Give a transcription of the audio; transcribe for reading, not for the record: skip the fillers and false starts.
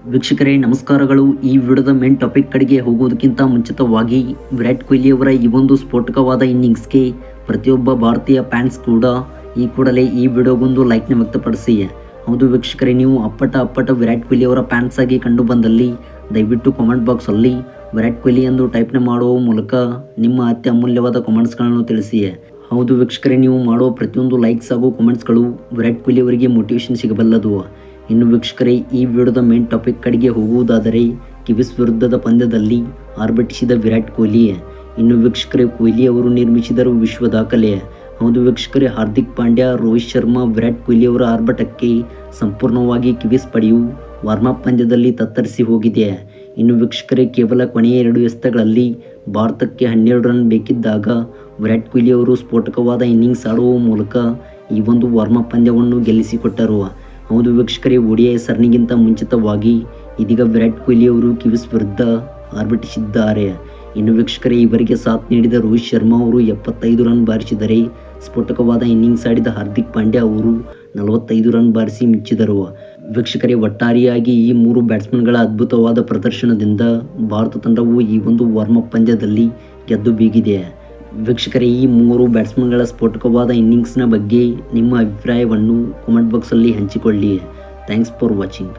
ವೀಕ್ಷಕರೇ ನಮಸ್ಕಾರಗಳು. ಈ ವಿಡಿಯೋದ ಮೇನ್ ಟಾಪಿಕ್ ಕಡೆಗೆ ಹೋಗುವುದಕ್ಕಿಂತ ಮುಂಚಿತವಾಗಿ ವಿರಾಟ್ ಕೊಹ್ಲಿಯವರ ಈ ಒಂದು ಸ್ಫೋಟಕವಾದ ಇನ್ನಿಂಗ್ಸ್ಗೆ ಪ್ರತಿಯೊಬ್ಬ ಭಾರತೀಯ ಫ್ಯಾನ್ಸ್ ಕೂಡ ಈ ಕೂಡಲೇ ಈ ವಿಡಿಯೋಗೊಂದು ಲೈಕ್ನ ವ್ಯಕ್ತಪಡಿಸಿ. ಹೌದು ವೀಕ್ಷಕರೇ, ನೀವು ಅಪ್ಪಟ ವಿರಾಟ್ ಕೊಹ್ಲಿಯವರ ಫ್ಯಾನ್ಸ್ ಆಗಿ ಕಂಡು ಬಂದಲ್ಲಿ ದಯವಿಟ್ಟು ಕಾಮೆಂಟ್ ಬಾಕ್ಸಲ್ಲಿ ವಿರಾಟ್ ಕೊಹ್ಲಿ ಎಂದು ಟೈಪ್ನ ಮಾಡುವ ಮೂಲಕ ನಿಮ್ಮ ಅತ್ಯಮೂಲ್ಯವಾದ ಕಾಮೆಂಟ್ಸ್ಗಳನ್ನು ತಿಳಿಸಿ. ಹೌದು ವೀಕ್ಷಕರೇ, ನೀವು ಮಾಡುವ ಪ್ರತಿಯೊಂದು ಲೈಕ್ಸ್ ಹಾಗೂ ಕಾಮೆಂಟ್ಸ್ಗಳು ವಿರಾಟ್ ಕೊಹ್ಲಿ ಅವರಿಗೆ ಮೋಟಿವೇಶನ್ ಸಿಗಬಲ್ಲದು. ಇನ್ನು ವೀಕ್ಷಕರೇ, ಈ ವಿಡಿಯೋದ ಮೇನ್ ಟಾಪಿಕ್ ಕಡೆಗೆ ಹೋಗುವುದಾದರೆ ಕಿವೀಸ್ ವಿರುದ್ಧದ ಪಂದ್ಯದಲ್ಲಿ ಆರ್ಭಟಿಸಿದ ವಿರಾಟ್ ಕೊಹ್ಲಿ. ಇನ್ನು ವೀಕ್ಷಕರೇ, ಕೊಹ್ಲಿ ಅವರು ನಿರ್ಮಿಸಿದರು ವಿಶ್ವ ದಾಖಲೆ. ಹೌದು ವೀಕ್ಷಕರೇ, ಹಾರ್ದಿಕ್ ಪಾಂಡ್ಯ, ರೋಹಿತ್ ಶರ್ಮಾ, ವಿರಾಟ್ ಕೊಹ್ಲಿ ಅವರ ಆರ್ಭಟಕ್ಕೆ ಸಂಪೂರ್ಣವಾಗಿ ಕಿವೀಸ್ ಪಡೆಯು ವಾರ್ಮಪ್ ಪಂದ್ಯದಲ್ಲಿ ತತ್ತರಿಸಿ ಹೋಗಿದೆ. ಇನ್ನು ವೀಕ್ಷಕರೇ, ಕೇವಲ ಕೊನೆಯ 2 ಎಸೆತಗಳಲ್ಲಿ ಭಾರತಕ್ಕೆ 12 ರನ್ ಬೇಕಿದ್ದಾಗ ವಿರಾಟ್ ಕೊಹ್ಲಿ ಅವರು ಸ್ಫೋಟಕವಾದ ಇನ್ನಿಂಗ್ಸ್ ಆಡುವ ಮೂಲಕ ಈ ಒಂದು ವಾರ್ಮಪ್ ಪಂದ್ಯವನ್ನು ಗೆಲ್ಲಿಸಿಕೊಟ್ಟರು. ಹೌದು ವೀಕ್ಷಕರೇ, ODI ಸರಣಿಗಿಂತ ಮುಂಚಿತವಾಗಿ ಇದೀಗ ವಿರಾಟ್ ಕೊಹ್ಲಿ ಅವರು ಕಿವೀಸ್ ವಿರುದ್ಧ ಆರ್ಭಟಿಸಿದ್ದಾರೆ. ಇನ್ನು ವೀಕ್ಷಕರೇ, ಇವರಿಗೆ ಸಾಥ್ ನೀಡಿದ ರೋಹಿತ್ ಶರ್ಮಾ ಅವರು 75 ರನ್ ಬಾರಿಸಿದರೆ ಸ್ಫೋಟಕವಾದ ಇನ್ನಿಂಗ್ಸ್ ಆಡಿದ ಹಾರ್ದಿಕ್ ಪಾಂಡ್ಯ ಅವರು 45 ರನ್ ಬಾರಿಸಿ ಮಿಂಚಿದರು. ವೀಕ್ಷಕರೇ, ಒಟ್ಟಾರೆಯಾಗಿ ಈ 3 ಬ್ಯಾಟ್ಸ್ಮನ್ಗಳ ಅದ್ಭುತವಾದ ಪ್ರದರ್ಶನದಿಂದ ಭಾರತ ತಂಡವು ಈ ಒಂದು ವಾರ್ಮಪ್ ಪಂದ್ಯದಲ್ಲಿ ಗೆದ್ದು ಬೀಗಿದೆ. ವೀಕ್ಷಕರೇ, ಈ 3 ಬ್ಯಾಟ್ಸ್ಮನ್ಗಳ ಸ್ಫೋಟಕವಾದ ಇನ್ನಿಂಗ್ಸ್ನ ಬಗ್ಗೆ ನಿಮ್ಮ ಅಭಿಪ್ರಾಯವನ್ನು ಕಾಮೆಂಟ್ ಬಾಕ್ಸಲ್ಲಿ ಹಂಚಿಕೊಳ್ಳಿ. Thanks for watching.